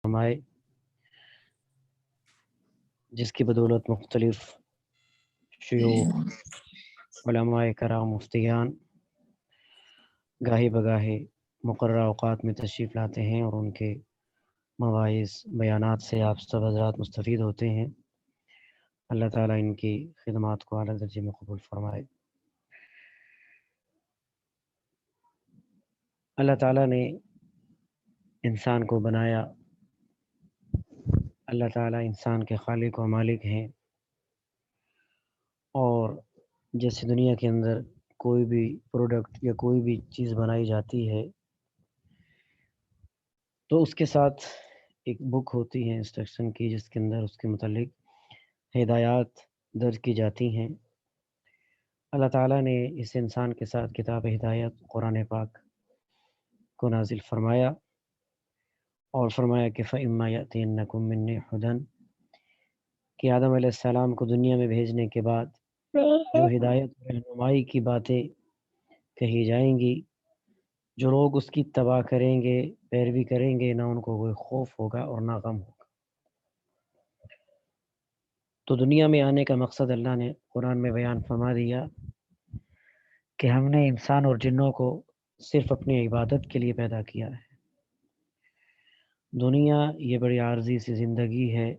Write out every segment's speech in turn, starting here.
فرمائے، جس کی بدولت مختلف شیوخ، علماء کرام، مفتیان گاہی بگاہے مقررہ اوقات میں تشریف لاتے ہیں اور ان کے مواعظ بیانات سے آپ سب حضرات مستفید ہوتے ہیں۔ اللہ تعالیٰ ان کی خدمات کو اعلیٰ درجے میں قبول فرمائے۔ اللہ تعالیٰ نے انسان کو بنایا، اللہ تعالیٰ انسان کے خالق و مالک ہیں، اور جیسے دنیا کے اندر کوئی بھی پروڈکٹ یا کوئی بھی چیز بنائی جاتی ہے تو اس کے ساتھ ایک بک ہوتی ہے انسٹرکشن کی، جس کے اندر اس کے متعلق ہدایات درج کی جاتی ہیں۔ اللہ تعالیٰ نے اس انسان کے ساتھ کتاب ہدایت قرآن پاک کو نازل فرمایا اور فرمایا کہ فَإِمَّا يَأْتِيَنَّكُم مِّنِّي هُدًى، کہ آدم علیہ السلام کو دنیا میں بھیجنے کے بعد جو ہدایت اور رہنمائی کی باتیں کہی جائیں گی، جو لوگ اس کی اتباع کریں گے، پیروی کریں گے، نہ ان کو کوئی خوف ہوگا اور نہ غم ہوگا۔ تو دنیا میں آنے کا مقصد اللہ نے قرآن میں بیان فرما دیا کہ ہم نے انسان اور جنوں کو صرف اپنی عبادت کے لیے پیدا کیا ہے۔ دنیا یہ بڑی عارضی سی زندگی ہے،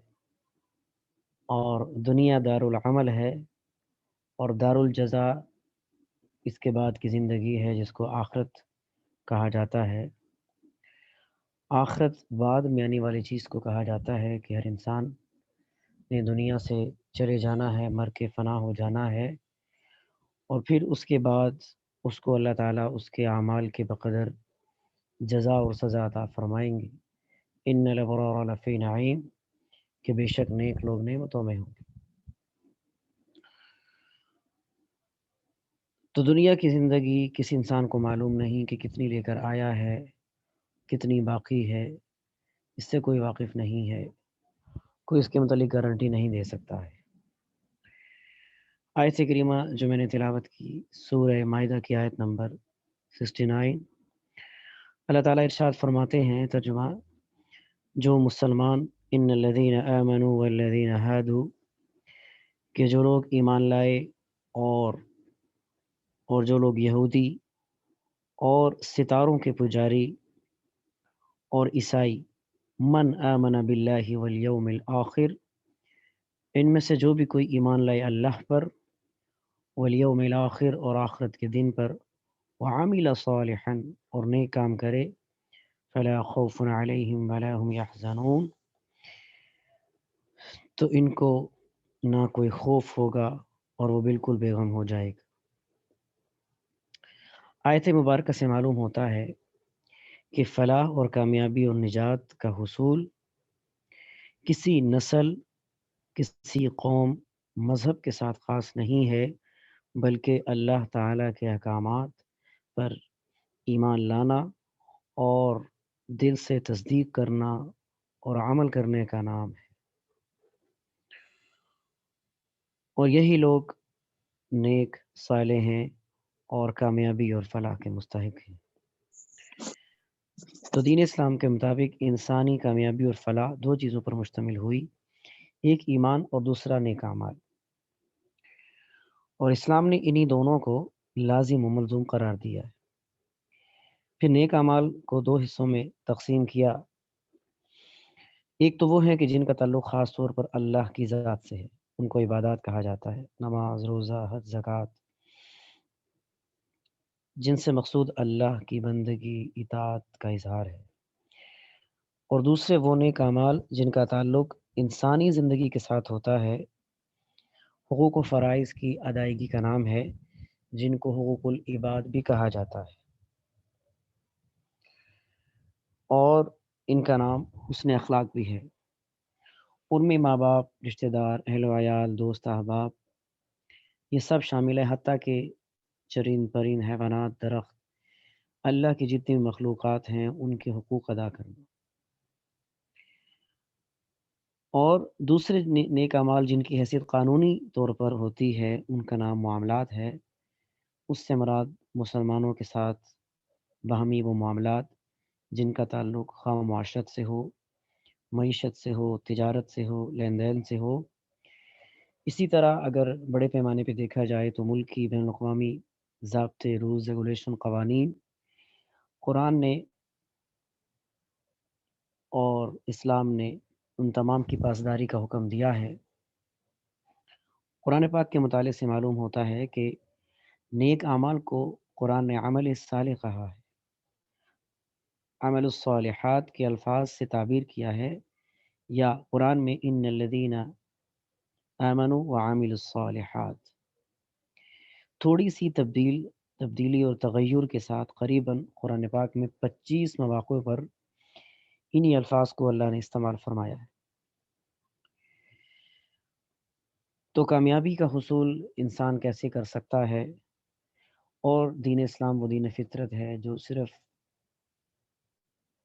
اور دنیا دار العمل ہے، اور دار الجزا اس کے بعد کی زندگی ہے، جس کو آخرت کہا جاتا ہے۔ آخرت بعد میں آنے والی چیز کو کہا جاتا ہے کہ ہر انسان نے دنیا سے چلے جانا ہے، مر کے فنا ہو جانا ہے، اور پھر اس کے بعد اس کو اللہ تعالیٰ اس کے اعمال کے بقدر جزا اور سزا عطا فرمائیں گے۔ ان الابرار لفی نعیم، کہ بے شک نیک لوگ نعمتوں میں ہوں گے۔ تو دنیا کی زندگی کسی انسان کو معلوم نہیں کہ کتنی لے کر آیا ہے، کتنی باقی ہے، اس سے کوئی واقف نہیں ہے، کوئی اس کے متعلق گارنٹی نہیں دے سکتا ہے۔ آیت کریمہ جو میں نے تلاوت کی، سورہ مائدہ کی آیت نمبر 69، اللہ تعالیٰ ارشاد فرماتے ہیں، ترجمہ: جو مسلمان، ان الذین آمنوا والذین ہادوا، کہ جو لوگ ایمان لائے اور جو لوگ یہودی اور ستاروں کے پجاری اور عیسائی، من آمن باللہ والیوم الآخر، ان میں سے جو بھی کوئی ایمان لائے اللہ پر، والیوم الآخر اور آخرت کے دن پر، وعمل صالحا اور نیک کام کرے، فلا خوف علیہم ولا هم یحزنون، تو ان کو نہ کوئی خوف ہوگا اور وہ بالکل بے غم ہو جائے گا۔ آیت مبارکہ سے معلوم ہوتا ہے کہ فلاح اور کامیابی اور نجات کا حصول کسی نسل، کسی قوم، مذہب کے ساتھ خاص نہیں ہے، بلکہ اللہ تعالیٰ کے احکامات پر ایمان لانا اور دل سے تصدیق کرنا اور عمل کرنے کا نام ہے، اور یہی لوگ نیک، صالح ہیں اور کامیابی اور فلاح کے مستحق ہیں۔ تو دین اسلام کے مطابق انسانی کامیابی اور فلاح دو چیزوں پر مشتمل ہوئی، ایک ایمان اور دوسرا نیک اعمال، اور اسلام نے انہی دونوں کو لازم و ملزوم قرار دیا ہے۔ پھر نیک اعمال کو دو حصوں میں تقسیم کیا، ایک تو وہ ہے کہ جن کا تعلق خاص طور پر اللہ کی ذات سے ہے، ان کو عبادات کہا جاتا ہے، نماز، روزہ، حج، زکوٰۃ، جن سے مقصود اللہ کی بندگی، اطاعت کا اظہار ہے۔ اور دوسرے وہ نیک اعمال جن کا تعلق انسانی زندگی کے ساتھ ہوتا ہے، حقوق و فرائض کی ادائیگی کا نام ہے، جن کو حقوق العباد بھی کہا جاتا ہے، اور ان کا نام حسن اخلاق بھی ہے۔ ان میں ماں باپ، رشتہ دار، اہل و عیال، دوست، احباب، یہ سب شامل ہے، حتیٰ کہ چرند پرند، حیوانات، درخت، اللہ کی جتنی مخلوقات ہیں ان کے حقوق ادا کرنا۔ اور دوسرے نیک اعمال جن کی حیثیت قانونی طور پر ہوتی ہے، ان کا نام معاملات ہے۔ اس سے مراد مسلمانوں کے ساتھ باہمی وہ معاملات جن کا تعلق خواہ معاشرت سے ہو، معیشت سے ہو، تجارت سے ہو، لین دین سے ہو۔ اسی طرح اگر بڑے پیمانے پہ دیکھا جائے تو ملکی بین الاقوامی ضابطے، رولز، ریگولیشن، قوانین قرآن نے اور اسلام نے ان تمام کی پاسداری کا حکم دیا ہے۔ قرآن پاک کے مطالعے سے معلوم ہوتا ہے کہ نیک اعمال کو قرآن نے عمل صالح کہا ہے، عمل الصالحات کے الفاظ سے تعبیر کیا ہے، یا قرآن میں ان الذین آمنوا وعملوا الصالحات۔ تھوڑی سی تبدیلی اور تغیر کے ساتھ قریباً قرآن پاک میں 25 مواقع پر انہی الفاظ کو اللہ نے استعمال فرمایا ہے۔ تو کامیابی کا حصول انسان کیسے کر سکتا ہے؟ اور دین اسلام وہ دین فطرت ہے جو صرف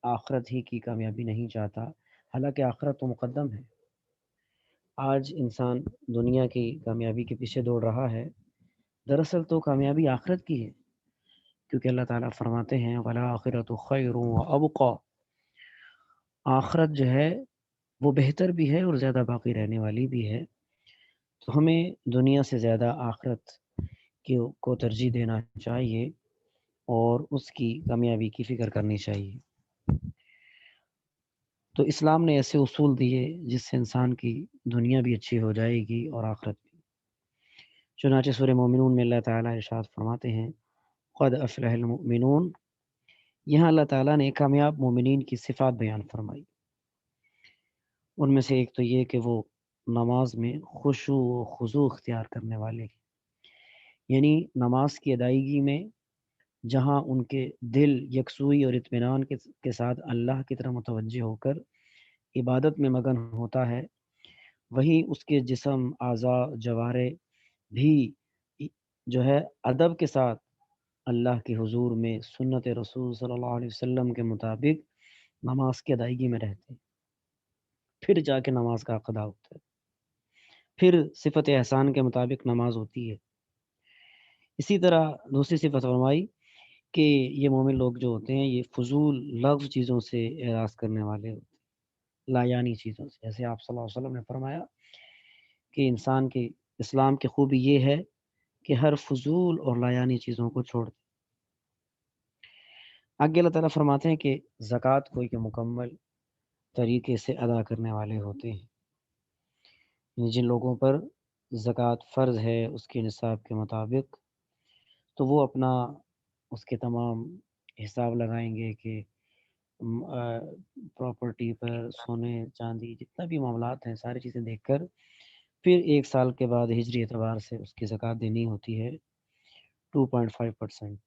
آخرت ہی کی کامیابی نہیں چاہتا، حالانکہ آخرت تو مقدم ہے۔ آج انسان دنیا کی کامیابی کے پیچھے دوڑ رہا ہے، دراصل تو کامیابی آخرت کی ہے، کیونکہ اللہ تعالیٰ فرماتے ہیں وَالْآخِرَةُ خَيْرٌ وَأَبْقَىٰ، آخرت جو ہے وہ بہتر بھی ہے اور زیادہ باقی رہنے والی بھی ہے۔ تو ہمیں دنیا سے زیادہ آخرت کو ترجیح دینا چاہیے اور اس کی کامیابی کی فکر کرنی چاہیے۔ تو اسلام نے ایسے اصول دیے جس سے انسان کی دنیا بھی اچھی ہو جائے گی اور آخرت بھی۔ چنانچہ سورہ مومنون میں اللہ تعالیٰ ارشاد فرماتے ہیں قد افلح المؤمنون، یہاں اللہ تعالیٰ نے کامیاب مومنین کی صفات بیان فرمائی۔ ان میں سے ایک تو یہ کہ وہ نماز میں خشوع و خضوع اختیار کرنے والے، یعنی نماز کی ادائیگی میں جہاں ان کے دل یکسوئی اور اطمینان کے ساتھ اللہ کی طرف متوجہ ہو کر عبادت میں مگن ہوتا ہے، وہی اس کے جسم، اعضاء، جوارح بھی جو ہے ادب کے ساتھ اللہ کے حضور میں سنت رسول صلی اللہ علیہ وسلم کے مطابق نماز کی ادائیگی میں رہتے ہیں، پھر جا کے نماز کا ادا ہوتا ہے، پھر صفت احسان کے مطابق نماز ہوتی ہے۔ اسی طرح دوسری صفت فرمائی کہ یہ مومن لوگ جو ہوتے ہیں یہ فضول لفظ چیزوں سے اعراض کرنے والے ہوتے ہیں، لایانی چیزوں سے، جیسے آپ صلی اللہ علیہ وسلم نے فرمایا کہ انسان کے اسلام کی خوبی یہ ہے کہ ہر فضول اور لایانی چیزوں کو چھوڑ دے۔ آگے اللہ تعالیٰ فرماتے ہیں کہ زکوٰۃ کوئی کہ مکمل طریقے سے ادا کرنے والے ہوتے ہیں، یعنی جن لوگوں پر زکوٰۃ فرض ہے اس کے نصاب کے مطابق، تو وہ اپنا اس کے تمام حساب لگائیں گے کہ پراپرٹی پر سونے چاندی جتنا بھی معاملات ہیں ساری چیزیں دیکھ کر پھر 1 سال کے بعد ہجری اعتبار سے اس کی زکوٰۃ دینی ہوتی ہے 2.5%۔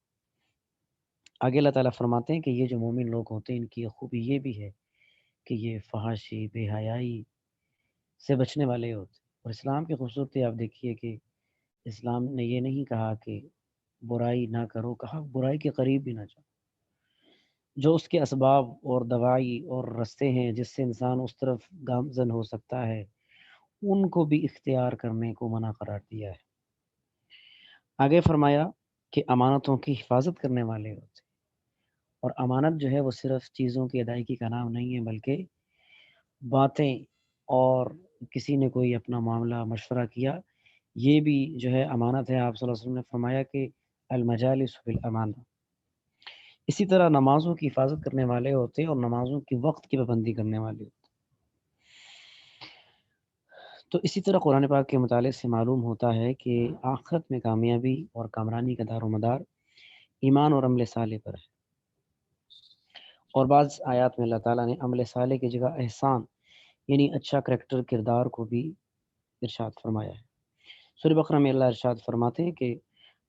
آگے اللہ تعالیٰ فرماتے ہیں کہ یہ جو مومن لوگ ہوتے ہیں ان کی خوبی یہ بھی ہے کہ یہ فحاشی، بے حیائی سے بچنے والے ہوتے ہیں۔ اور اسلام کی خوبصورتی آپ دیکھیے کہ اسلام نے یہ نہیں کہا کہ برائی نہ کرو، کہا برائی کے قریب بھی نہ جاؤ۔ جو اس کے اسباب اور دوائی اور رستے ہیں جس سے انسان اس طرف گامزن ہو سکتا ہے ان کو بھی اختیار کرنے کو منع قرار دیا ہے۔ آگے فرمایا کہ امانتوں کی حفاظت کرنے والے ہوتے ہیں، اور امانت جو ہے وہ صرف چیزوں کی ادائیگی کا نام نہیں ہے بلکہ باتیں اور کسی نے کوئی اپنا معاملہ مشورہ کیا یہ بھی جو ہے امانت ہے۔ آپ صلی اللہ علیہ وسلم نے فرمایا کہ المجالس بالامانہ۔ اسی طرح نمازوں کی حفاظت کرنے والے ہوتے ہیں اور نمازوں کی وقت کی پابندی کرنے والے ہوتے ہیں۔ تو اسی طرح قرآن پاک کے مطالعے سے معلوم ہوتا ہے کہ آخرت میں کامیابی اور کامرانی کا دار و مدار ایمان اور عمل صالح پر ہے، اور بعض آیات میں اللہ تعالیٰ نے عمل صالح کی جگہ احسان یعنی اچھا کریکٹر، کردار کو بھی ارشاد فرمایا ہے۔ سورہ بقرہ میں اللہ ارشاد فرماتے ہیں کہ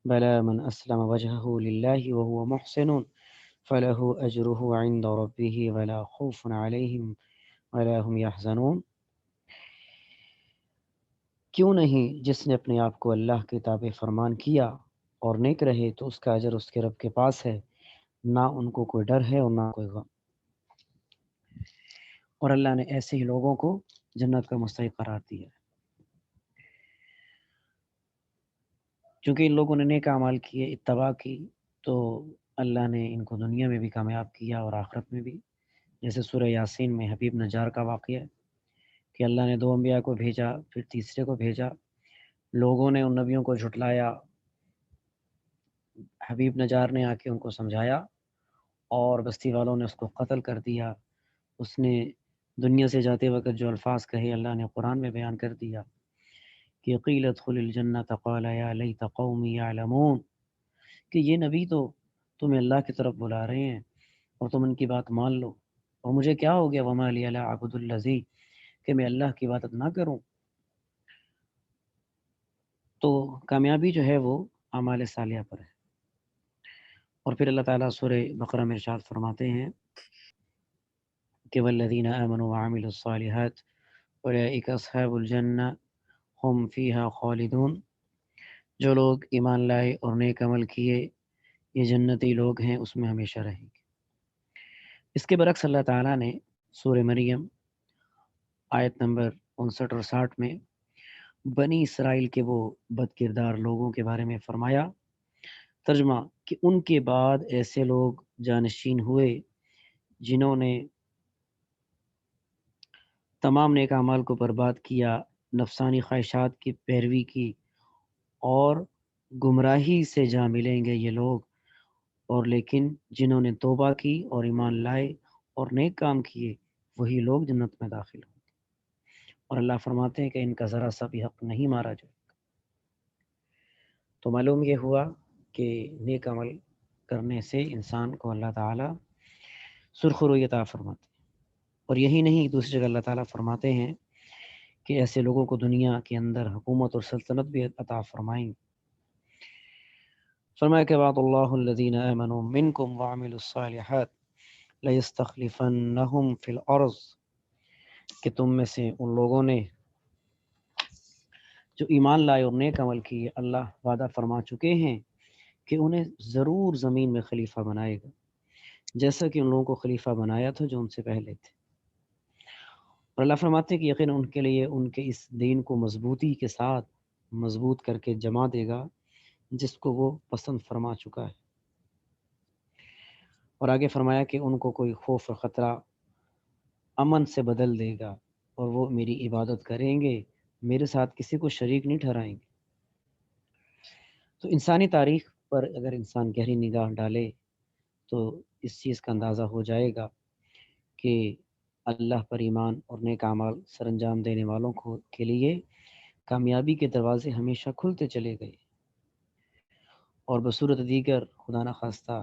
بَلَا مَنْ أَسْلَمَ وَجْهَهُ لِلَّهِ وَهُوَ مُحْسِنٌ فَلَهُ أَجْرُهُ عِنْدَ رَبِّهِ وَلَا خَوْفٌ عَلَيْهِمْ وَلَا هُمْ يَحْزَنُونَ۔ کیوں نہیں جس نے اپنے آپ کو اللہ کے تابع فرمان کیا اور نیک رہے تو اس کا اجر اس کے رب کے پاس ہے، نہ ان کو کوئی ڈر ہے اور نہ کوئی غم۔ اور اللہ نے ایسے ہی لوگوں کو جنت کا مستحق قرار دیا ہے، چونکہ ان لوگوں نے نیک اعمال کیے، اتباع کی، تو اللہ نے ان کو دنیا میں بھی کامیاب کیا اور آخرت میں بھی۔ جیسے سورہ یاسین میں حبیب نجار کا واقعہ ہے کہ اللہ نے 2 انبیاء کو بھیجا، پھر تیسرے کو بھیجا، لوگوں نے ان نبیوں کو جھٹلایا، حبیب نجار نے آ کے ان کو سمجھایا اور بستی والوں نے اس کو قتل کر دیا۔ اس نے دنیا سے جاتے وقت جو الفاظ کہے اللہ نے قرآن میں بیان کر دیا کہ قیل ادخل الجنۃ قال یا لیت قومی یعلمون، کہ یہ نبی تو تمہیں اللہ کی طرف بلا رہے ہیں اور تم ان کی بات مان لو، اور مجھے کیا ہو گیا وما لی لا اعبد الذی، کہ میں اللہ کی عبادت نہ کروں۔ تو کامیابی جو ہے وہ اعمال صالحہ پر ہے۔ اور پھر اللہ تعالیٰ سورہ بقرہ میں ارشاد فرماتے ہیں کہ والذین آمنوا وعملوا الصالحات اولئک اصحاب الجنہ ہم فیہا خالدون، جو لوگ ایمان لائے اور نیک عمل کیے یہ جنتی لوگ ہیں، اس میں ہمیشہ رہیں گے۔ اس کے برعکس اللہ تعالیٰ نے سورہ مریم آیت نمبر 59 اور 60 میں بنی اسرائیل کے وہ بد کردار لوگوں کے بارے میں فرمایا، ترجمہ کہ ان کے بعد ایسے لوگ جانشین ہوئے جنہوں نے تمام نیک اعمال کو برباد کیا، نفسانی خواہشات کی پیروی کی، اور گمراہی سے جا ملیں گے یہ لوگ، اور لیکن جنہوں نے توبہ کی اور ایمان لائے اور نیک کام کیے وہی لوگ جنت میں داخل ہوں۔ اور اللہ فرماتے ہیں کہ ان کا ذرا سا بھی حق نہیں مارا جائے۔ تو معلوم یہ ہوا کہ نیک عمل کرنے سے انسان کو اللہ تعالیٰ سرخروئی عطا فرماتے ہیں۔ اور یہی نہیں، دوسری جگہ اللہ تعالیٰ فرماتے ہیں کہ ایسے لوگوں کو دنیا کے اندر حکومت اور سلطنت بھی عطا فرمائیں۔ فرمایا کہ وعد اللہ الذین آمنوا منکم وعملوا الصالحات لیستخلفنہم فی الارض، کہ تم میں سے ان لوگوں نے جو ایمان لائے اور نیک عمل کیے اللہ وعدہ فرما چکے ہیں کہ انہیں ضرور زمین میں خلیفہ بنائے گا، جیسا کہ ان لوگوں کو خلیفہ بنایا تھا جو ان سے پہلے تھے۔ اور اللہ فرماتے ہیں کہ یقین ان کے لیے ان کے اس دین کو مضبوطی کے ساتھ مضبوط کر کے جمع دے گا جس کو وہ پسند فرما چکا ہے۔ اور آگے فرمایا کہ ان کو کوئی خوف اور خطرہ امن سے بدل دے گا، اور وہ میری عبادت کریں گے، میرے ساتھ کسی کو شریک نہیں ٹھہرائیں گے۔ تو انسانی تاریخ پر اگر انسان گہری نگاہ ڈالے تو اس چیز کا اندازہ ہو جائے گا کہ اللہ پر ایمان اور نیک اعمال سر انجام دینے والوں کے لیے کامیابی کے دروازے ہمیشہ کھلتے چلے گئے، اور بصورت دیگر خدا نخواستہ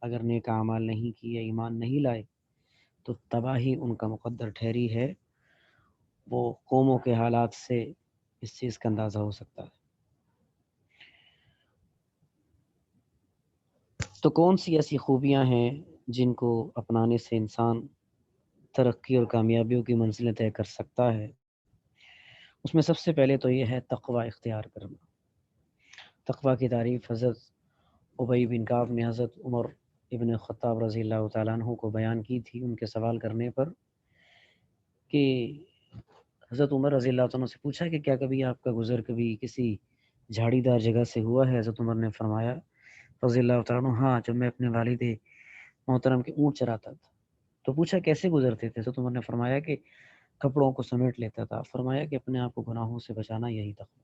اگر نیک اعمال نہیں کیے، ایمان نہیں لائے، تو تباہی ان کا مقدر ٹھہری ہے۔ وہ قوموں کے حالات سے اس چیز کا اندازہ ہو سکتا ہے۔ تو کون سی ایسی خوبیاں ہیں جن کو اپنانے سے انسان ترقی اور کامیابیوں کی منزلیں طے کر سکتا ہے؟ اس میں سب سے پہلے تو یہ ہے تقوی اختیار کرنا۔ تقوی کی تعریف حضرت ابی بن کعب نے حضرت عمر ابن خطاب رضی اللہ تعالیٰ عنہ کو بیان کی تھی ان کے سوال کرنے پر، کہ حضرت عمر رضی اللہ عنہ سے پوچھا کہ کیا کبھی آپ کا گزر کبھی کسی جھاڑی دار جگہ سے ہوا ہے؟ حضرت عمر نے فرمایا رضی اللہ تعالیٰ عنہ، ہاں، جب میں اپنے والد محترم کے اونٹ چراتا تھا۔ تو پوچھا کیسے گزرتے تھے؟ حضرت عمر نے فرمایا کہ کپڑوں کو سمیٹ لیتا تھا۔ فرمایا کہ اپنے آپ کو گناہوں سے بچانا یہی تقوی۔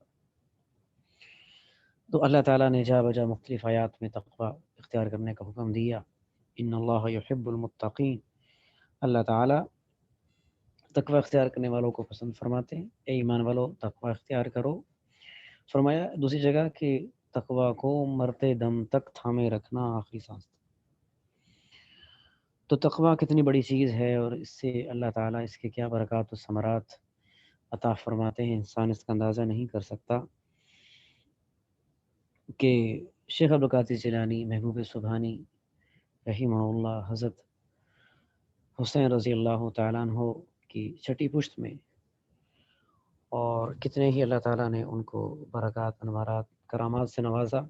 تو اللہ تعالیٰ نے جا بجا مختلف آیات میں تقوی اختیار کرنے کا حکم دیا۔ ان اللہ یحب المتقین، اللہ تعالیٰ تقوی اختیار کرنے والوں کو پسند فرماتے ہیں۔ اے ایمان والو تقوی اختیار کرو۔ فرمایا دوسری جگہ کہ تقوی کو مرتے دم تک تھامے رکھنا، آخری سانس تک۔ تو تقوی کتنی بڑی چیز ہے، اور اس سے اللہ تعالیٰ اس کے کیا برکات و ثمرات عطا فرماتے ہیں، انسان اس کا اندازہ نہیں کر سکتا۔ کہ شیخ عبدالقادر جیلانی محبوب سبحانی رحمہ اللہ حضرت حسین رضی اللہ تعالیٰ عنہ کی چھٹی پشت میں، اور کتنے ہی اللہ تعالیٰ نے ان کو برکات، انوارات، کرامات سے نوازا،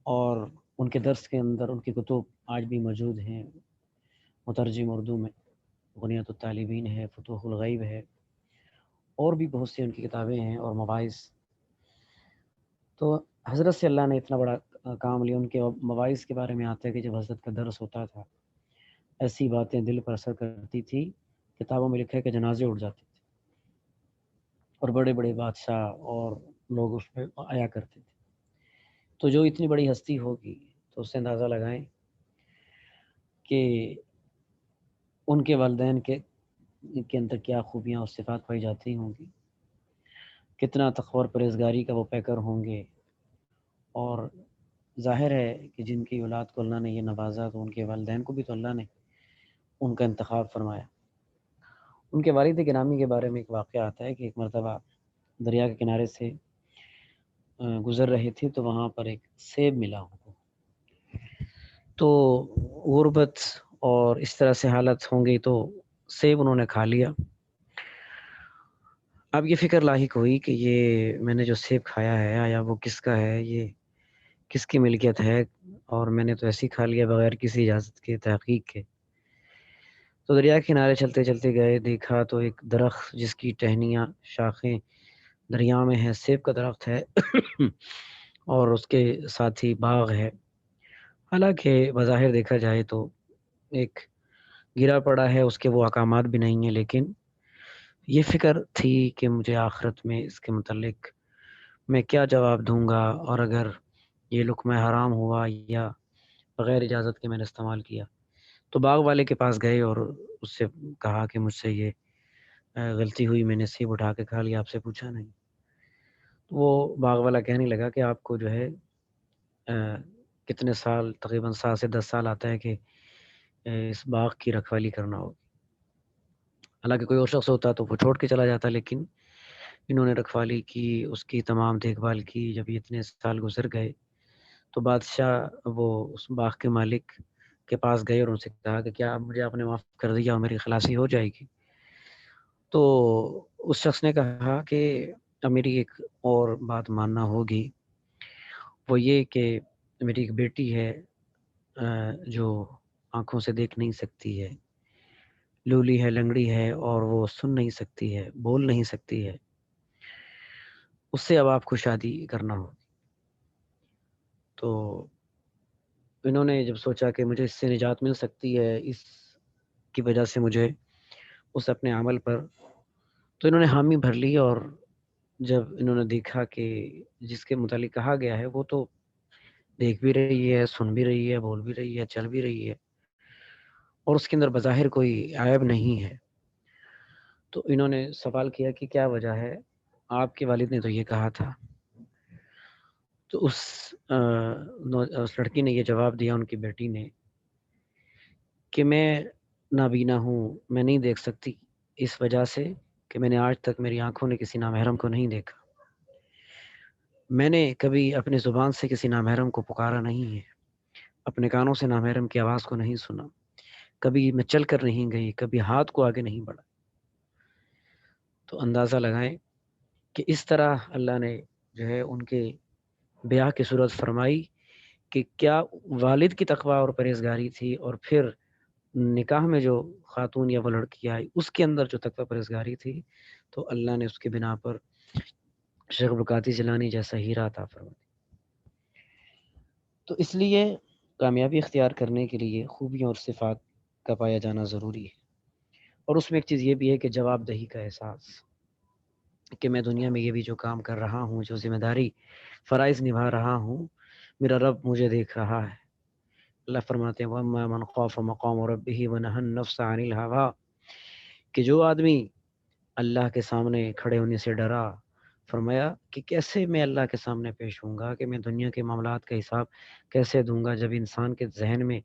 اور ان کے درس کے اندر ان کی کتب آج بھی موجود ہیں مترجم اردو میں۔ غنیت الطالبین ہے، فتوح الغیب ہے، اور بھی بہت سی ان کی کتابیں ہیں اور مواعظ۔ تو حضرت سے اللہ نے اتنا بڑا کام لیا۔ ان کے مواعظ کے بارے میں آتا ہے کہ جب حضرت کا درس ہوتا تھا ایسی باتیں دل پر اثر کرتی تھی، کتابوں میں لکھا ہے کہ جنازے اٹھ جاتے تھے اور بڑے بڑے بادشاہ اور لوگ اس میں آیا کرتے تھے۔ تو جو اتنی بڑی ہستی ہوگی تو اس سے اندازہ لگائیں کہ ان کے والدین کے اندر کیا خوبیاں اور صفات پائی جاتی ہوں گی، کتنا تقوی اور پرہیزگاری کا وہ پیکر ہوں گے۔ اور ظاہر ہے کہ جن کی اولاد کو اللہ نے یہ نوازا تو ان کے والدین کو بھی تو اللہ نے ان کا انتخاب فرمایا۔ ان کے والد گرامی کے بارے میں ایک واقعہ آتا ہے کہ ایک مرتبہ دریا کے کنارے سے گزر رہے تھے تو وہاں پر ایک سیب ملا ان کو، تو غربت اور اس طرح سے حالت ہوں گی تو سیب انہوں نے کھا لیا۔ اب یہ فکر لاحق ہوئی کہ یہ میں نے جو سیب کھایا ہے آیا وہ کس کا ہے، یہ کس کی ملکیت ہے، اور میں نے تو ایسے ہی کھا لیا بغیر کسی اجازت کے، تحقیق کے۔ تو دریا کے کنارے چلتے چلتے گئے، دیکھا تو ایک درخت جس کی ٹہنیاں شاخیں دریا میں ہیں، سیب کا درخت ہے اور اس کے ساتھ ہی باغ ہے۔ حالانکہ بظاہر دیکھا جائے تو ایک گرا پڑا ہے، اس کے وہ احکامات بھی نہیں ہیں، لیکن یہ فکر تھی کہ مجھے آخرت میں اس کے متعلق میں کیا جواب دوں گا، اور اگر یہ لقمہ حرام ہوا یا بغیر اجازت کے میں نے استعمال کیا تو باغ والے کے پاس گئے اور اس سے کہا کہ مجھ سے یہ غلطی ہوئی، میں نے سیب اٹھا کے کھا لیا، آپ سے پوچھا نہیں۔ وہ باغ والا کہنے لگا کہ آپ کو جو ہے کتنے سال، تقریباً 7 سے 10 سال آتا ہے کہ اس باغ کی رکھوالی کرنا ہوگی۔ حالانکہ کوئی اور شخص ہوتا تو وہ چھوڑ کے چلا جاتا، لیکن انہوں نے رکھوالی کی، اس کی تمام دیکھ بھال کی۔ جب یہ اتنے سال گزر گئے تو بادشاہ وہ اس باغ کے مالک کے پاس گئے اور ان سے کہا کہ کیا مجھے آپ نے معاف کر دیا اور میری خلاصی ہو جائے گی؟ تو اس شخص نے کہا کہ اب میری ایک اور بات ماننا ہوگی، وہ یہ کہ میری ایک بیٹی ہے جو آنکھوں سے دیکھ نہیں سکتی ہے، لولی ہے، لنگڑی ہے، اور وہ سن نہیں سکتی ہے، بول نہیں سکتی ہے، اس سے اب آپ کو شادی کرنا ہو۔ تو انہوں نے جب سوچا کہ مجھے اس سے نجات مل سکتی ہے، اس کی وجہ سے مجھے اس اپنے عمل پر، تو انہوں نے حامی بھر لی۔ اور جب انہوں نے دیکھا کہ جس کے متعلق کہا گیا ہے وہ تو دیکھ بھی رہی ہے، سن بھی رہی ہے، بول بھی رہی ہے، چل بھی رہی ہے، اور اس کے اندر بظاہر کوئی عیب نہیں ہے، تو انہوں نے سوال کیا کہ کیا وجہ ہے؟ آپ کے والد نے تو یہ کہا تھا۔ تو اس لڑکی نے یہ جواب دیا، ان کی بیٹی نے، کہ میں نابینا ہوں، میں نہیں دیکھ سکتی اس وجہ سے کہ میں نے آج تک میری آنکھوں نے کسی نامحرم کو نہیں دیکھا، میں نے کبھی اپنی زبان سے کسی نامحرم کو پکارا نہیں ہے، اپنے کانوں سے نامحرم کی آواز کو نہیں سنا، کبھی میں چل کر نہیں گئی، کبھی ہاتھ کو آگے نہیں بڑھا۔ تو اندازہ لگائیں کہ اس طرح اللہ نے جو ہے ان کے بیاہ کی صورت فرمائی کہ کیا والد کی تقوی اور پرہیزگاری تھی، اور پھر نکاح میں جو خاتون یا وہ لڑکی آئی اس کے اندر جو تقوی پرہیزگاری تھی، تو اللہ نے اس کی بنا پر شیخ القادری جیلانی جیسا ہیرا عطا فرمایا۔ تو اس لیے کامیابی اختیار کرنے کے لیے خوبیوں اور صفات کا پایا جانا ضروری ہے، اور اس میں ایک چیز یہ بھی ہے کہ جواب دہی کا احساس، کہ میں دنیا میں یہ بھی جو کام کر رہا ہوں، جو ذمہ داری فرائض نبھا رہا ہوں، میرا رب مجھے دیکھ رہا ہے۔ اللہ فرماتے ہیں وَأَمَّا مَنْ خَافَ مَقَامَ رَبِّهِ وَنَهَى النَّفْسَ عَنِ الْهَوَىٰ، کہ جو آدمی اللہ کے سامنے کھڑے ہونے سے ڈرا، فرمایا کہ کیسے میں اللہ کے سامنے پیش ہوں گا، کہ میں دنیا کے معاملات کا حساب کیسے دوں گا۔ جب انسان کے ذہن میں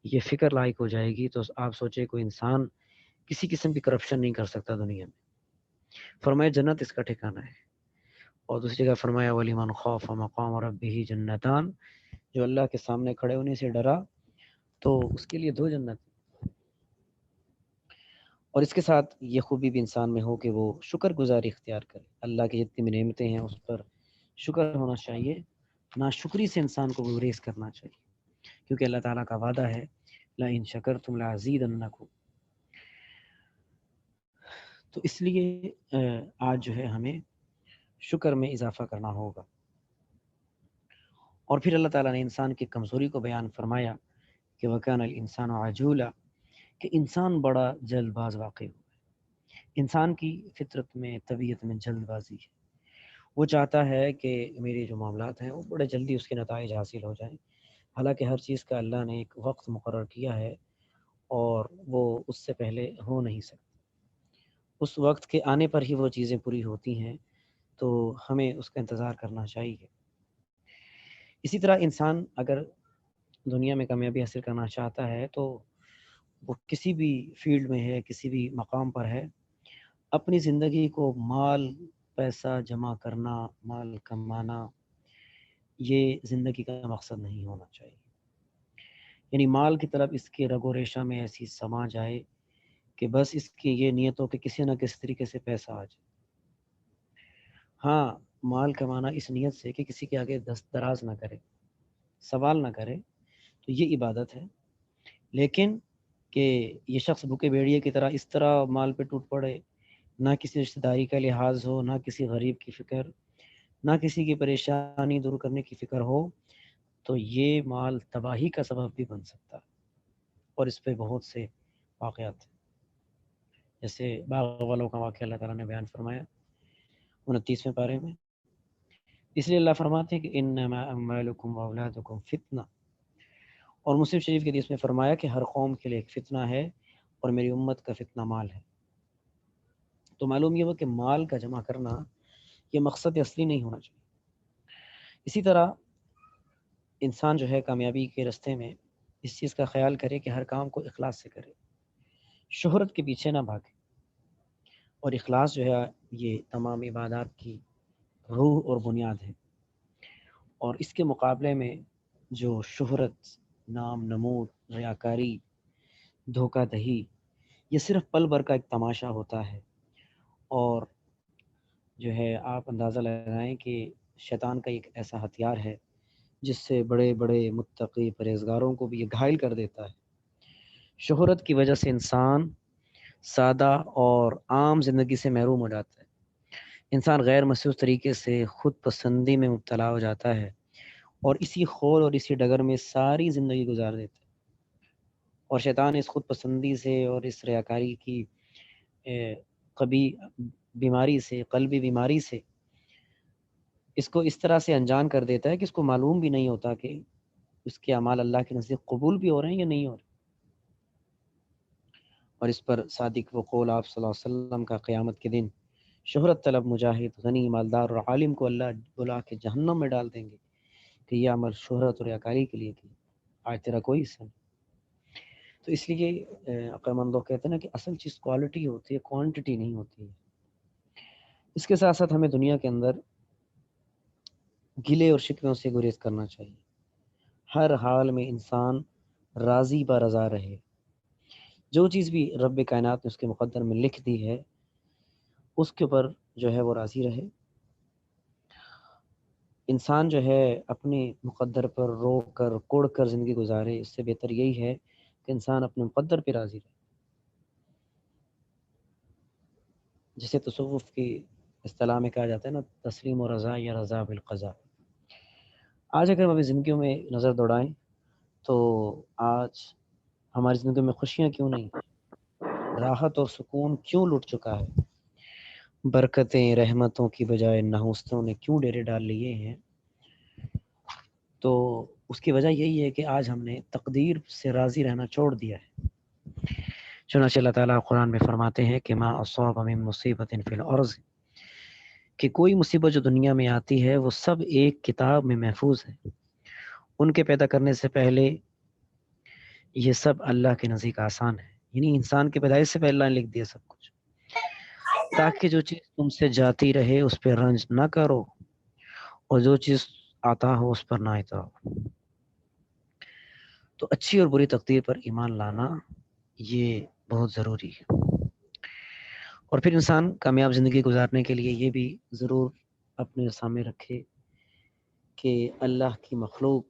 یہ فکر لاحق ہو جائے گی تو آپ سوچیں کوئی انسان کسی قسم کی کرپشن نہیں کر سکتا دنیا میں۔ فرمایا جنت اس کا ٹھکانہ ہے، اور دوسری جگہ فرمایا وَلِمَنْ خَافَ مَقَامَ رَبِّهِ جَنَّتَانِ، جو اللہ کے سامنے کھڑے ہونے سے ڈرا تو اس کے لیے 2 جنت، اور اس کے ساتھ یہ خوبی بھی انسان میں ہو کہ وہ شکر گزاری اختیار کرے، اللہ کی جتنی بھی نعمتیں ہیں اس پر شکر ہونا چاہیے، ناشکری سے انسان کو گریز کرنا چاہیے، کیونکہ اللہ تعالیٰ کا وعدہ ہے لَإِن شَكَرْتُمْ لَأَزِيدَنَّكُمْ۔ تو اس لیے آج جو ہے ہمیں شکر میں اضافہ کرنا ہوگا۔ اور پھر اللہ تعالیٰ نے انسان کی کمزوری کو بیان فرمایا کہ وَكَانَ الْإِنسَانُ عَجُولًا، کہ انسان بڑا جلد باز واقع ہوا ہے۔ انسان کی فطرت میں، طبیعت میں جلد بازی ہے۔ وہ چاہتا ہے کہ میرے جو معاملات ہیں وہ بڑے جلدی اس کے نتائج حاصل ہو جائیں، حالانکہ ہر چیز کا اللہ نے ایک وقت مقرر کیا ہے اور وہ اس سے پہلے ہو نہیں سکتا۔ اس وقت کے آنے پر ہی وہ چیزیں پوری ہوتی ہیں، تو ہمیں اس کا انتظار کرنا چاہیے۔ اسی طرح انسان اگر دنیا میں کامیابی حاصل کرنا چاہتا ہے تو وہ کسی بھی فیلڈ میں ہے، کسی بھی مقام پر ہے، اپنی زندگی کو مال پیسہ جمع کرنا، مال کمانا، یہ زندگی کا مقصد نہیں ہونا چاہیے۔ یعنی مال کی طرف اس کے رگ و ریشہ میں ایسی سما جائے کہ بس اس کی یہ نیت ہو کہ کسی نہ کسی طریقے سے پیسہ آ جائے۔ ہاں، مال کمانا اس نیت سے کہ کسی کے آگے دست دراز نہ کرے، سوال نہ کرے، تو یہ عبادت ہے۔ لیکن کہ یہ شخص بھوکے بھیڑیے کی طرح اس طرح مال پہ ٹوٹ پڑے، نہ کسی رشتہ داری کا لحاظ ہو، نہ کسی غریب کی فکر، نہ کسی کی پریشانی دور کرنے کی فکر ہو، تو یہ مال تباہی کا سبب بھی بن سکتا ہے۔ اور اس پہ بہت سے واقعات ہیں، جیسے باغ والوں کا واقعہ اللہ تعالیٰ نے بیان فرمایا 29ویں پارے میں۔ اس لیے اللہ فرماتے ہیں کہ انما اموالکم واولادکم فتنہ، اور مسلم شریف کے حدیث میں فرمایا کہ ہر قوم کے لیے ایک فتنہ ہے اور میری امت کا فتنہ مال ہے۔ تو معلوم یہ ہوا کہ مال کا جمع کرنا یہ مقصد اصلی نہیں ہونا چاہیے۔ اسی طرح انسان جو ہے کامیابی کے راستے میں اس چیز کا خیال کرے کہ ہر کام کو اخلاص سے کرے، شہرت کے پیچھے نہ بھاگے۔ اور اخلاص جو ہے یہ تمام عبادات کی روح اور بنیاد ہے۔ اور اس کے مقابلے میں جو شہرت، نام نمود، ریاکاری، دھوکہ دہی، یہ صرف پل بھر کا ایک تماشا ہوتا ہے۔ اور جو ہے آپ اندازہ لگائیں کہ شیطان کا ایک ایسا ہتھیار ہے جس سے بڑے بڑے متقی پرہیزگاروں کو بھی یہ گھائل کر دیتا ہے۔ شہرت کی وجہ سے انسان سادہ اور عام زندگی سے محروم ہو جاتا ہے۔ انسان غیر محسوس طریقے سے خود پسندی میں مبتلا ہو جاتا ہے اور اسی خول اور اسی ڈگر میں ساری زندگی گزار دیتا ہے۔ اور شیطان اس خود پسندی سے اور اس ریاکاری کی قبی بیماری سے، قلبی بیماری سے اس کو اس طرح سے انجان کر دیتا ہے کہ اس کو معلوم بھی نہیں ہوتا کہ اس کے اعمال اللہ کے نزدیک قبول بھی ہو رہے ہیں یا نہیں ہو رہے۔ اور اس پر صادق وہ قول آپ صلی اللہ علیہ وسلم کا قیامت کے دن شہرت طلب مجاہد، غنی، مالدار اور عالم کو اللہ بلا کے جہنم میں ڈال دیں گے کہ یہ عمل شہرت اور ریاکاری کے لیے کی، آج تیرا کوئی حصہ نہیں۔ تو اس لیے عقل مند لوگ کہتے ہیں نا کہ اصل چیز کوالٹی ہوتی ہے، کوانٹٹی نہیں ہوتی ہے۔ اس کے ساتھ ساتھ ہمیں دنیا کے اندر گلے اور شکووں سے گریز کرنا چاہیے۔ ہر حال میں انسان راضی برضا رہے، جو چیز بھی رب کائنات نے اس کے مقدر میں لکھ دی ہے اس کے اوپر جو ہے وہ راضی رہے۔ انسان جو ہے اپنے مقدر پر رو کر کوڑ کر زندگی گزارے، اس سے بہتر یہی ہے کہ انسان اپنے مقدر پہ راضی رہے، جسے تصوف کی اصطلاح میں کہا جاتا ہے نا تسلیم و رضا یا رضا بالقضاء۔ آج اگر ہم اپنی زندگیوں میں نظر دوڑائیں تو آج ہماری زندگی میں خوشیاں کیوں نہیں، راحت اور سکون کیوں لٹ چکا ہے، برکتیں رحمتوں کی بجائے نحوستوں نے کیوں ڈیرے ڈال لیے ہیں؟ تو اس کی وجہ یہی ہے کہ آج ہم نے تقدیر سے راضی رہنا چھوڑ دیا ہے۔ چنانچہ اللہ تعالیٰ قرآن میں فرماتے ہیں کہ ما اصاب من مصیبت فی الارض، کہ کوئی مصیبت جو دنیا میں آتی ہے وہ سب ایک کتاب میں محفوظ ہے، ان کے پیدا کرنے سے پہلے یہ سب اللہ کے نزدیک آسان ہے۔ یعنی انسان کے پیدائش سے پہلے اللہ نے لکھ دیا سب کچھ، تاکہ جو چیز تم سے جاتی رہے اس پہ رنج نہ کرو اور جو چیز آتا ہو اس پر نہ آتا ہو۔ تو اچھی اور بری تقدیر پر ایمان لانا یہ بہت ضروری ہے۔ اور پھر انسان کامیاب زندگی گزارنے کے لیے یہ بھی ضرور اپنے سامنے رکھے کہ اللہ کی مخلوق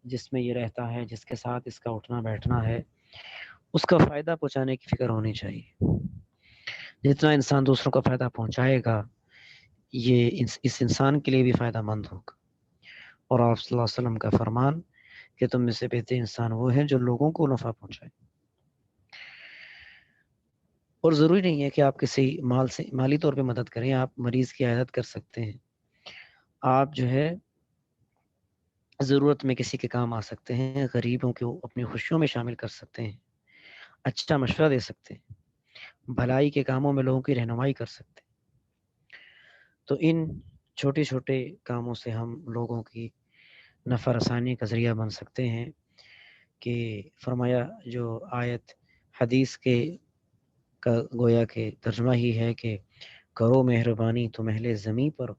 جس میں یہ رہتا ہے، جس کے ساتھ اس کا اٹھنا بیٹھنا ہے، اس کا فائدہ پہنچانے کی فکر ہونی چاہیے۔ جتنا انسان دوسروں کا فائدہ پہنچائے گا یہ اس انسان کے لیے بھی فائدہ مند ہوگا۔ اور آپ صلی اللہ علیہ وسلم کا فرمان کہ تم میں سے بہتر انسان وہ ہے جو لوگوں کو نفع پہنچائے۔ اور ضروری نہیں ہے کہ آپ کسی مالی طور پہ مدد کریں، آپ مریض کی عیادت کر سکتے ہیں، آپ جو ہے ضرورت میں کسی کے کام آ سکتے ہیں، غریبوں کو اپنی خوشیوں میں شامل کر سکتے ہیں، اچھا مشورہ دے سکتے ہیں، بھلائی کے کاموں میں لوگوں کی رہنمائی کر سکتے ہیں۔ تو ان چھوٹے چھوٹے کاموں سے ہم لوگوں کی نفع رسانی کا ذریعہ بن سکتے ہیں کہ فرمایا جو آیت حدیث کے کا گویا کہ ترجمہ ہی ہے کہ کرو مہربانی تو اہل زمیں پر،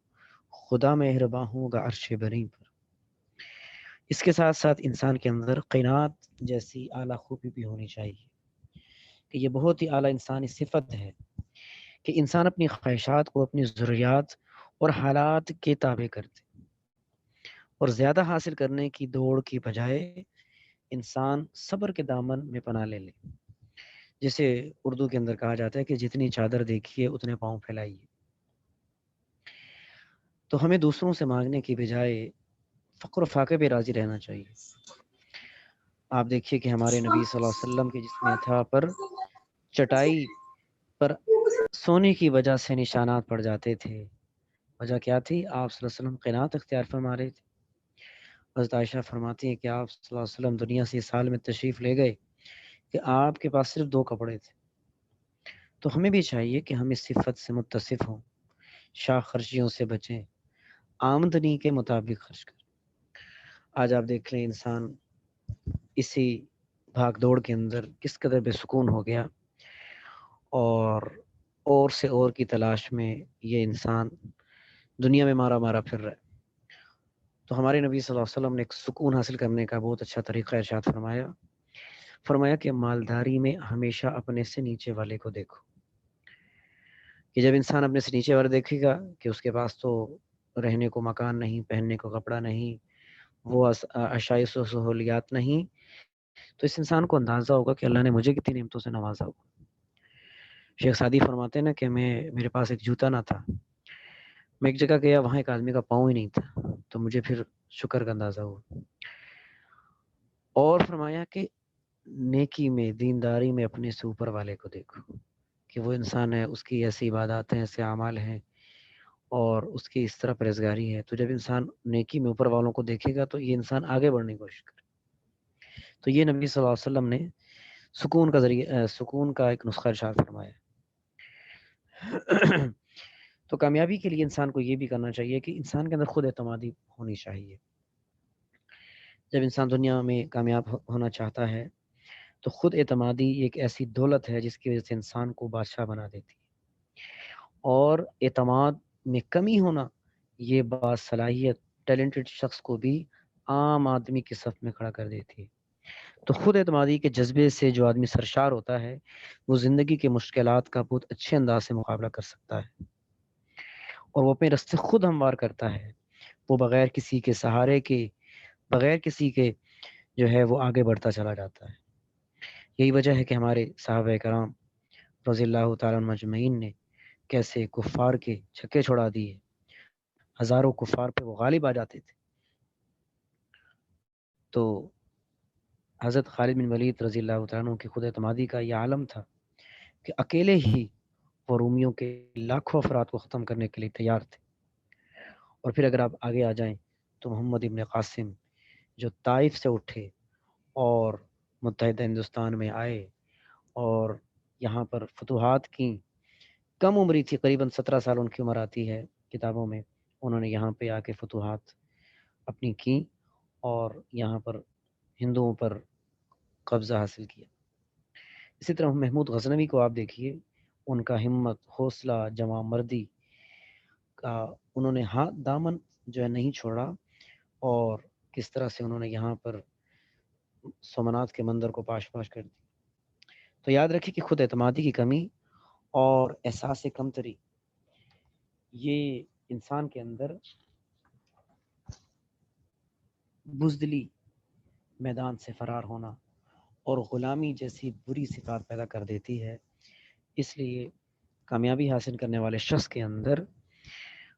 خدا مہرباں ہوگا عرش بری پر۔ اس کے ساتھ ساتھ انسان کے اندر قناعت جیسی اعلیٰ خوبی بھی ہونی چاہیے کہ یہ بہت ہی اعلیٰ انسانی صفت ہے کہ انسان اپنی خواہشات کو اپنی ضروریات اور حالات کے تابع کرتے اور زیادہ حاصل کرنے کی دوڑ کی بجائے انسان صبر کے دامن میں پناہ لے لے، جسے اردو کے اندر کہا جاتا ہے کہ جتنی چادر دیکھیے اتنے پاؤں پھیلائیے۔ تو ہمیں دوسروں سے مانگنے کی بجائے فقر و فاقے پہ راضی رہنا چاہیے۔ آپ دیکھیے کہ ہمارے نبی صلی اللہ علیہ وسلم کے جسم اتھا پر چٹائی پر سونے کی وجہ سے نشانات پڑ جاتے تھے۔ وجہ کیا تھی؟ آپ صلی اللہ علیہ وسلم قناعت اختیار فرما رہے تھے۔ حضرت عائشہ فرماتی ہیں کہ آپ صلی اللہ علیہ وسلم دنیا سے اس سال میں تشریف لے گئے کہ آپ کے پاس صرف 2 کپڑے تھے۔ تو ہمیں بھی چاہیے کہ ہم اس صفت سے متصف ہوں، شاہ خرچیوں سے بچیں، آمدنی کے مطابق خرچ کریں۔ آج آپ دیکھ لیں انسان اسی بھاگ دوڑ کے اندر کس قدر بے سکون ہو گیا، اور سے اور کی تلاش میں یہ انسان دنیا میں مارا مارا پھر رہا ہے۔ تو ہمارے نبی صلی اللہ علیہ وسلم نے ایک سکون حاصل کرنے کا بہت اچھا طریقہ ارشاد فرمایا کہ مالداری میں ہمیشہ اپنے سے نیچے والے کو دیکھو، کہ جب انسان اپنے سے نیچے والے دیکھے گا کہ اس کے پاس تو رہنے کو مکان نہیں، پہننے کو کپڑا نہیں، وہ عشائش و سہولیات نہیں، تو اس انسان کو اندازہ ہوگا کہ اللہ نے مجھے کتنی نعمتوں سے نوازا ہوگا۔ شیخ سعدی فرماتے ہیں نا کہ میرے پاس ایک جوتا نہ تھا، میں ایک جگہ گیا وہاں ایک آدمی کا پاؤں ہی نہیں تھا، تو مجھے پھر شکر کا اندازہ ہوا۔ اور فرمایا کہ نیکی میں، دینداری میں اپنے سے اوپر والے کو دیکھو کہ وہ انسان ہے، اس کی ایسی عبادات ہیں، ایسے اعمال ہیں اور اس کی اس طرح پرہیزگاری ہے۔ تو جب انسان نیکی میں اوپر والوں کو دیکھے گا تو یہ انسان آگے بڑھنے کی کوشش کرے۔ تو یہ نبی صلی اللہ علیہ وسلم نے سکون کا ایک نسخہ ارشاد فرمایا۔ تو کامیابی کے لیے انسان کو یہ بھی کرنا چاہیے کہ انسان کے اندر خود اعتمادی ہونی چاہیے۔ جب انسان دنیا میں کامیاب ہونا چاہتا ہے تو خود اعتمادی ایک ایسی دولت ہے جس کی وجہ سے انسان کو بادشاہ بنا دیتی ہے، اور اعتماد میں کمی ہونا یہ باصلاحیت ٹیلنٹڈ شخص کو بھی عام آدمی کی صف میں کھڑا کر دیتی ہے۔ تو خود اعتمادی کے جذبے سے جو آدمی سرشار ہوتا ہے وہ زندگی کے مشکلات کا بہت اچھے انداز سے مقابلہ کر سکتا ہے، اور وہ اپنے راستے خود ہموار کرتا ہے، وہ بغیر کسی کے سہارے کے، بغیر کسی کے جو ہے وہ آگے بڑھتا چلا جاتا ہے۔ یہی وجہ ہے کہ ہمارے صحابہ کرام رضی اللہ تعالیٰ عنہم مجمعین نے کیسے کفار کے چھکے چھڑا دیے، ہزاروں کفار پہ وہ غالب آ جاتے تھے۔ تو حضرت خالد بن ولید رضی اللہ تعالیٰ عنہ کی خود اعتمادی کا یہ عالم تھا کہ اکیلے ہی وہ رومیوں کے لاکھوں افراد کو ختم کرنے کے لیے تیار تھے۔ اور پھر اگر آپ آگے آ جائیں تو محمد ابن قاسم جو طائف سے اٹھے اور متحدہ ہندوستان میں آئے اور یہاں پر فتوحات کی، کم عمری تھی، قریباً 17 سال ان کی عمر آتی ہے کتابوں میں، انہوں نے یہاں پہ آ کے فتوحات اپنی کی اور یہاں پر ہندوؤں پر قبضہ حاصل کیا۔ اسی طرح محمود غزنوی کو آپ دیکھیے، ان کا ہمت، حوصلہ، جمع مردی کا انہوں نے ہاتھ دامن جو ہے نہیں چھوڑا، اور کس طرح سے انہوں نے یہاں پر سومنات کے مندر کو پاش پاش کر دی۔ تو یاد رکھیں کہ خود اعتمادی کی کمی اور احساس کمتری یہ انسان کے اندر بزدلی، میدان سے فرار ہونا اور غلامی جیسی بری صفات پیدا کر دیتی ہے۔ اس لیے کامیابی حاصل کرنے والے شخص کے اندر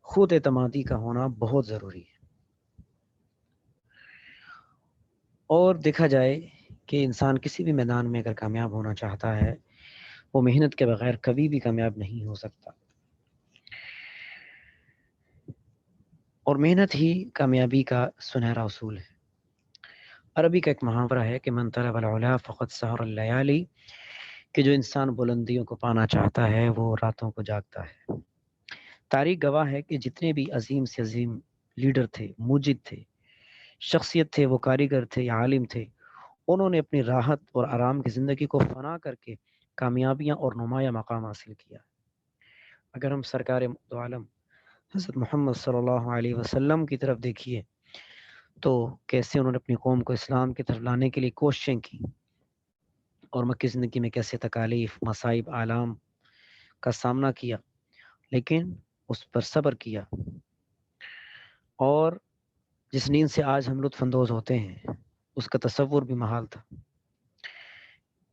خود اعتمادی کا ہونا بہت ضروری ہے۔ اور دیکھا جائے کہ انسان کسی بھی میدان میں اگر کامیاب ہونا چاہتا ہے وہ محنت کے بغیر کبھی بھی کامیاب نہیں ہو سکتا، اور محنت ہی کامیابی کا سنہرا اصول ہے۔ عربی کا ایک محاورہ ہے کہ من طلب العلا فقد سہر اللیالی، کہ جو انسان بلندیوں کو پانا چاہتا ہے وہ راتوں کو جاگتا ہے۔ تاریخ گواہ ہے کہ جتنے بھی عظیم سے عظیم لیڈر تھے، موجد تھے، شخصیت تھے، وہ کاریگر تھے یا عالم تھے، انہوں نے اپنی راحت اور آرام کی زندگی کو فنا کر کے کامیابیاں اور نمایاں مقام حاصل کیا۔ اگر ہم سرکار دو عالم حضرت محمد صلی اللہ علیہ وسلم کی طرف دیکھیے تو کیسے انہوں نے اپنی قوم کو اسلام کی طرف لانے کے لیے کوششیں کی، اور مکی زندگی میں کیسے تکالیف، مصائب، آلام کا سامنا کیا، لیکن اس پر صبر کیا، اور جس نیند سے آج ہم لطف اندوز ہوتے ہیں اس کا تصور بھی محال تھا۔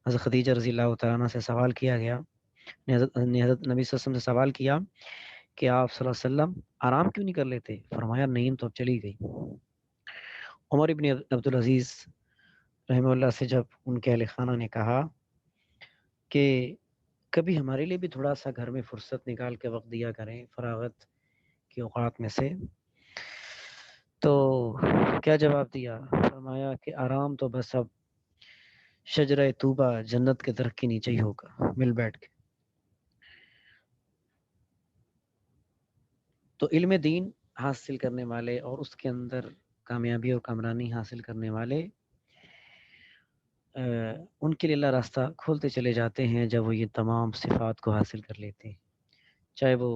حضرت خدیجہ رضی اللہ تعالیٰ عنہ سے سوال کیا گیا، حضرت نبی صلی اللہ علیہ وسلم سے سوال کیا کہ آپ صلی اللہ علیہ وسلم آرام کیوں نہیں کر لیتے؟ فرمایا نیند تو اب چلی گئی۔ عمر ابن عبدالعزیز رحمہ اللہ سے جب ان کے اہل خانہ نے کہا کہ کبھی ہمارے لیے بھی تھوڑا سا گھر میں فرصت نکال کے وقت دیا کریں فراغت کے اوقات میں سے، تو کیا جواب دیا؟ فرمایا کہ آرام تو بس اب شجرہ طوبہ جنت کے درخت کے نیچے ہی ہوگا، مل بیٹھ کے۔ تو علم دین حاصل کرنے والے اور اس کے اندر کامیابی اور کامرانی حاصل کرنے والے، ان کے لیے اللہ راستہ کھولتے چلے جاتے ہیں جب وہ یہ تمام صفات کو حاصل کر لیتے ہیں، چاہے وہ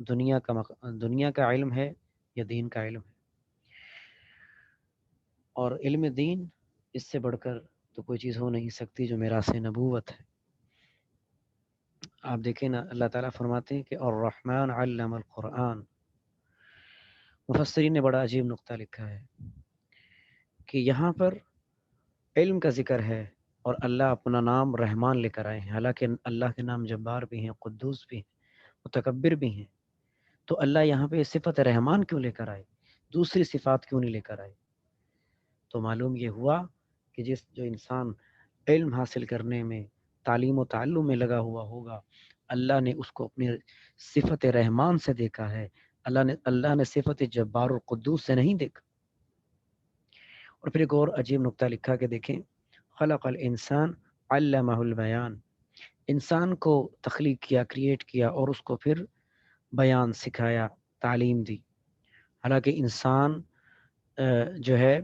دنیا کا علم ہے یا دین کا علم ہے۔ اور علم دین اس سے بڑھ کر تو کوئی چیز ہو نہیں سکتی جو میراث نبوت ہے۔ آپ دیکھیں نا، اللہ تعالیٰ فرماتے ہیں کہ الرحمن علم القرآن۔ مفسرین نے بڑا عجیب نقطہ لکھا ہے کہ یہاں پر علم کا ذکر ہے اور اللہ اپنا نام رحمان لے کر آئے ہیں، حالانکہ اللہ کے نام جبار بھی ہیں، قدوس بھی ہیں، متکبر بھی ہیں، تو اللہ یہاں پہ صفت رحمان کیوں لے کر آئے؟ دوسری صفات کیوں نہیں لے کر آئے؟ تو معلوم یہ ہوا کہ جو انسان علم حاصل کرنے میں، تعلیم و تعلم میں لگا ہوا ہوگا، اللہ نے اس کو اپنی صفت رحمان سے دیکھا ہے، اللہ نے صفت جبار اور قدوس سے نہیں دیکھا۔ اور پھر ایک اور عجیب نقطہ لکھا کہ دیکھیں، خلق الانسان علمہ البیان، انسان کو تخلیق کیا، کریٹ کیا، اور اس کو پھر بیان سکھایا، تعلیم دی۔ حالانکہ انسان جو ہے،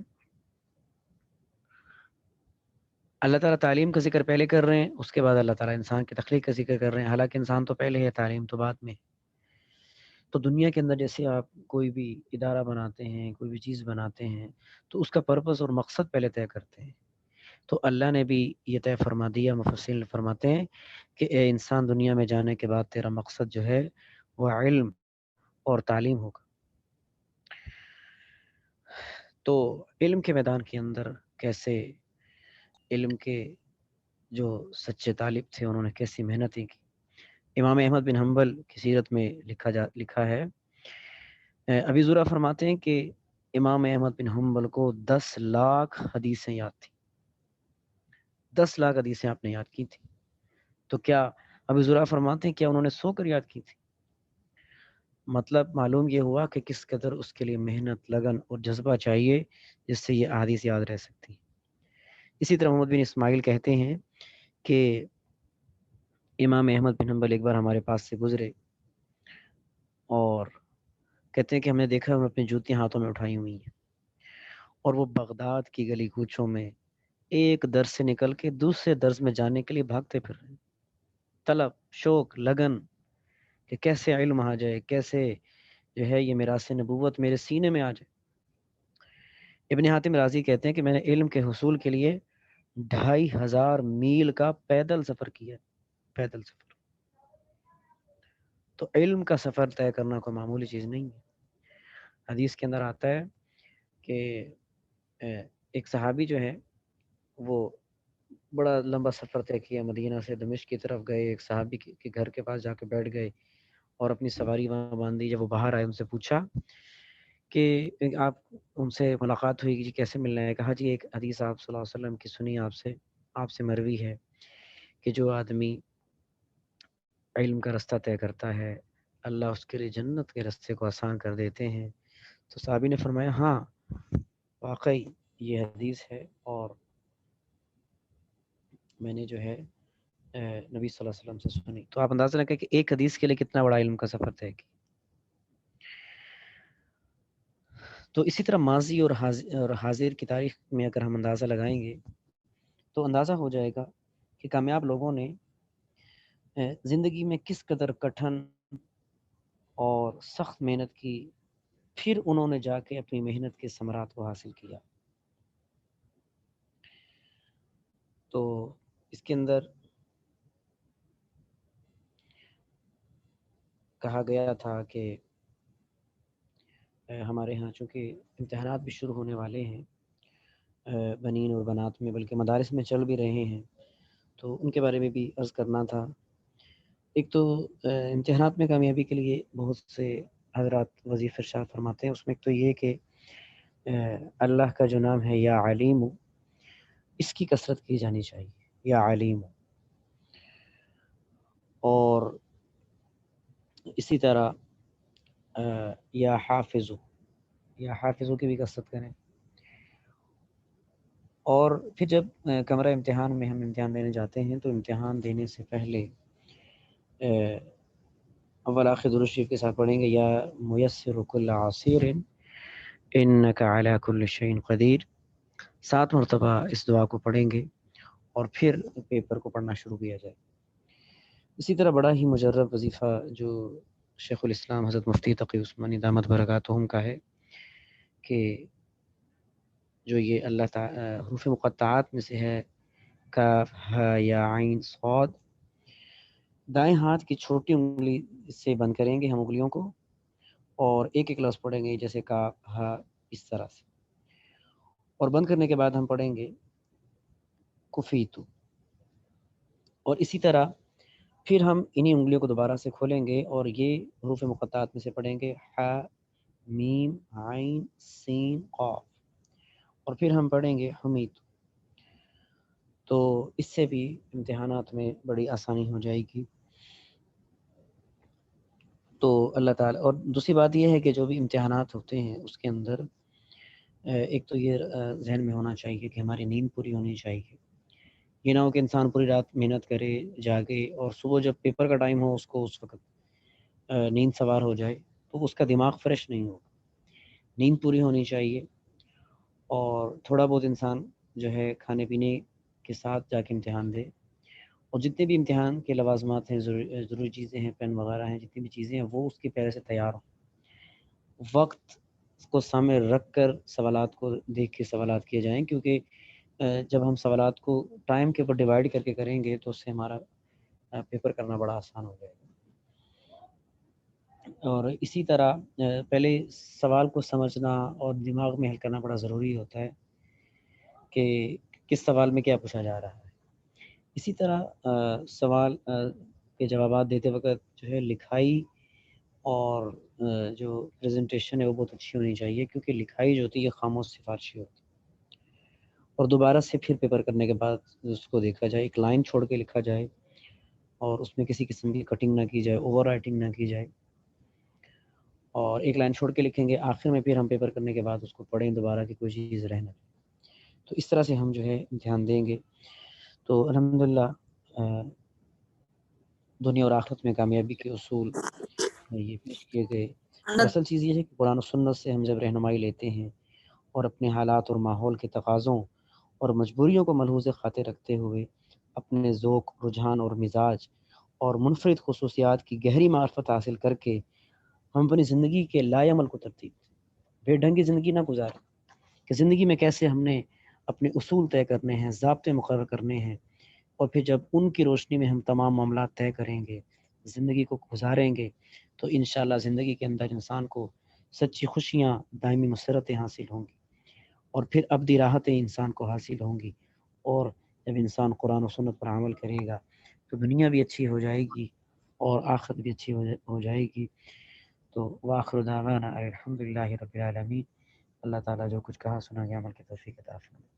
اللہ تعالیٰ تعلیم کا ذکر پہلے کر رہے ہیں، اس کے بعد اللہ تعالیٰ انسان کی تخلیق کا ذکر کر رہے ہیں، حالانکہ انسان تو پہلے ہے، تعلیم تو بعد میں۔ تو دنیا کے اندر جیسے آپ کوئی بھی ادارہ بناتے ہیں، کوئی بھی چیز بناتے ہیں، تو اس کا پرپس اور مقصد پہلے طے کرتے ہیں۔ تو اللہ نے بھی یہ طے فرما دیا، مفسرین فرماتے ہیں کہ اے انسان، دنیا میں جانے کے بعد تیرا مقصد جو ہے وہ علم اور تعلیم ہوگا۔ تو علم کے میدان کے اندر کیسے علم کے جو سچے طالب تھے انہوں نے کیسی محنتیں کی۔ امام احمد بن حنبل کی سیرت میں لکھا ہے، ابی زرع فرماتے ہیں کہ امام احمد بن حنبل کو 10 لاکھ حدیثیں یاد تھیں، 10 لاکھ حدیثیں آپ نے یاد کی تھی۔ تو کیا ابی زرع فرماتے ہیں کیا انہوں نے سو کر یاد کی تھی؟ مطلب معلوم یہ ہوا کہ کس قدر اس کے لیے محنت، لگن اور جذبہ چاہیے جس سے یہ احادیث یاد رہ سکتی۔ اسی طرح محمد بن اسماعیل کہتے ہیں کہ امام احمد بن حنبل ایک بار ہمارے پاس سے گزرے اور کہتے ہیں کہ ہم نے دیکھا انہوں نے اپنی جوتیاں ہاتھوں میں اٹھائی ہوئی ہیں، اور وہ بغداد کی گلی کوچوں میں ایک درس سے نکل کے دوسرے درس میں جانے کے لیے بھاگتے پھر رہے ہیں، طلب، شوق، لگن کہ کیسے علم آ جائے، کیسے جو ہے یہ میراث نبوت میرے سینے میں آ جائے۔ ابن حاتم رازی کہتے ہیں کہ میں نے علم کے حصول کے لیے 2500 میل کا پیدل سفر کیا، پیدل سفر۔ تو علم کا سفر طے کرنا کوئی معمولی چیز نہیں ہے۔ حدیث کے اندر آتا ہے کہ ایک صحابی جو ہے وہ بڑا لمبا سفر طے کیا، مدینہ سے دمشق کی طرف گئے، ایک صحابی کے گھر کے پاس جا کے بیٹھ گئے اور اپنی سواری وہاں باندھی۔ جب وہ باہر آئے ان سے پوچھا کہ آپ ان سے ملاقات ہوئی جی، کیسے ملنا ہے؟ کہا جی ایک حدیث آپ صلی اللہ علیہ وسلم کی سنی، آپ سے مروی ہے کہ جو آدمی علم کا رستہ طے کرتا ہے اللہ اس کے لیے جنت کے راستے کو آسان کر دیتے ہیں۔ تو صحابی نے فرمایا ہاں واقعی یہ حدیث ہے، اور میں نے جو ہے نبی صلی اللہ علیہ وسلم سے سنی۔ تو آپ اندازہ لگائیں کہ ایک حدیث کے لیے کتنا بڑا علم کا سفر طے کی۔ تو اسی طرح ماضی اور حاضر کی تاریخ میں اگر ہم اندازہ لگائیں گے تو اندازہ ہو جائے گا کہ کامیاب لوگوں نے زندگی میں کس قدر کٹھن اور سخت محنت کی، پھر انہوں نے جا کے اپنی محنت کے ثمرات کو حاصل کیا۔ تو اس کے اندر کہا گیا تھا کہ ہمارے ہاں چونکہ امتحانات بھی شروع ہونے والے ہیں بنین اور بنات میں، بلکہ مدارس میں چل بھی رہے ہیں، تو ان کے بارے میں بھی عرض کرنا تھا۔ ایک تو امتحانات میں کامیابی کے لیے بہت سے حضرات وظیفہ ارشاد فرماتے ہیں، اس میں ایک تو یہ کہ اللہ کا جو نام ہے یا علیم، اس کی کثرت کی جانی چاہیے، یا علیم۔ اور اسی طرح یا حافظ، یا حافظوں کی بھی کثرت کریں۔ اور پھر جب کمرہ امتحان میں ہم امتحان دینے جاتے ہیں تو امتحان دینے سے پہلے اول آخر درود شریف کے ساتھ پڑھیں گے یا میسر کل عسیر انک علی کل شیء قدیر، 7 مرتبہ اس دعا کو پڑھیں گے اور پھر پیپر کو پڑھنا شروع کیا جائے۔ اسی طرح بڑا ہی مجرب وظیفہ جو شیخ الاسلام حضرت مفتی تقی عثمانی دامت برکاتہم کا ہے کہ جو یہ اللہ تعالی حروف مقطعات میں سے ہے، کاف ہا یا عین صاد، دائیں ہاتھ کی چھوٹی انگلی سے بند کریں گے ہم انگلیوں کو، اور ایک ایک لفظ پڑھیں گے جیسے کاف ہا، اس طرح سے، اور بند کرنے کے بعد ہم پڑھیں گے کفیتو، اور اسی طرح پھر ہم انہی انگلیوں کو دوبارہ سے کھولیں گے اور یہ حروف مقطعات میں سے پڑھیں گے ہا میم عین سین قاف، اور پھر ہم پڑھیں گے حمید۔ تو اس سے بھی امتحانات میں بڑی آسانی ہو جائے گی۔ تو اللہ تعالیٰ، اور دوسری بات یہ ہے کہ جو بھی امتحانات ہوتے ہیں اس کے اندر ایک تو یہ ذہن میں ہونا چاہیے کہ ہماری نیند پوری ہونی چاہیے۔ یہ نہ ہو کہ انسان پوری رات محنت کرے جاگے اور صبح جب پیپر کا ٹائم ہو اس کو اس وقت نیند سوار ہو جائے، تو اس کا دماغ فریش نہیں ہوگا۔ نیند پوری ہونی چاہیے، اور تھوڑا بہت انسان جو ہے کھانے پینے کے ساتھ جا کے امتحان دے، اور جتنے بھی امتحان کے لوازمات ہیں، ضروری چیزیں ہیں، پین وغیرہ ہیں، جتنی بھی چیزیں ہیں، وہ اس کے پہلے سے تیار ہوں، وقت کو سامنے رکھ کر سوالات کو دیکھ کے سوالات کیے جائیں، کیونکہ جب ہم سوالات کو ٹائم کے اوپر ڈیوائڈ کر کے کریں گے تو اس سے ہمارا پیپر کرنا بڑا آسان ہو جائے گا۔ اور اسی طرح پہلے سوال کو سمجھنا اور دماغ میں حل کرنا بڑا ضروری ہوتا ہے کہ کس سوال میں کیا پوچھا جا رہا ہے۔ اسی طرح سوال کے جوابات دیتے وقت جو ہے لکھائی اور جو پریزنٹیشن ہے وہ بہت اچھی ہونی چاہیے، کیونکہ لکھائی جو ہوتی ہے یہ خاموش سفارشی ہوتی ہے، اور دوبارہ سے پھر پیپر کرنے کے بعد اس کو دیکھا جائے، ایک لائن چھوڑ کے لکھا جائے اور اس میں کسی قسم کی کٹنگ نہ کی جائے، اوور رائٹنگ نہ کی جائے، اور ایک لائن چھوڑ کے لکھیں گے، آخر میں پھر ہم پیپر کرنے کے بعد اس کو پڑھیں دوبارہ کہ کوئی چیز رہ نہ جائے۔ تو اس طرح سے ہم جو ہے امتحان دیں گے تو الحمدللہ دنیا اور آخرت میں کامیابی کے اصول یہ پیش کیے گئے۔ اور اصل چیز یہ ہے کہ قرآن و سنت سے ہم جب رہنمائی لیتے ہیں اور اپنے حالات اور ماحول کے تقاضوں اور مجبوریوں کو ملحوظ خاطر رکھتے ہوئے اپنے ذوق، رجحان اور مزاج اور منفرد خصوصیات کی گہری معرفت حاصل کر کے ہم اپنی زندگی کے لائے عمل کو ترتیب دیں، بے ڈھنگی زندگی نہ گزاریں، کہ زندگی میں کیسے ہم نے اپنے اصول طے کرنے ہیں، ضابطے مقرر کرنے ہیں، اور پھر جب ان کی روشنی میں ہم تمام معاملات طے کریں گے، زندگی کو گزاریں گے، تو انشاءاللہ زندگی کے اندر انسان کو سچی خوشیاں، دائمی مسرتیں حاصل ہوں گی، اور پھر ابدی راحتیں انسان کو حاصل ہوں گی۔ اور جب انسان قرآن و سنت پر عمل کرے گا تو دنیا بھی اچھی ہو جائے گی اور آخرت بھی اچھی ہو جائے گی۔ تو وآخر دعوانا الحمدللہ رب العالمین۔ اللہ تعالیٰ جو کچھ کہا سنا گیا عمل کی توفیق عطا فرمائے۔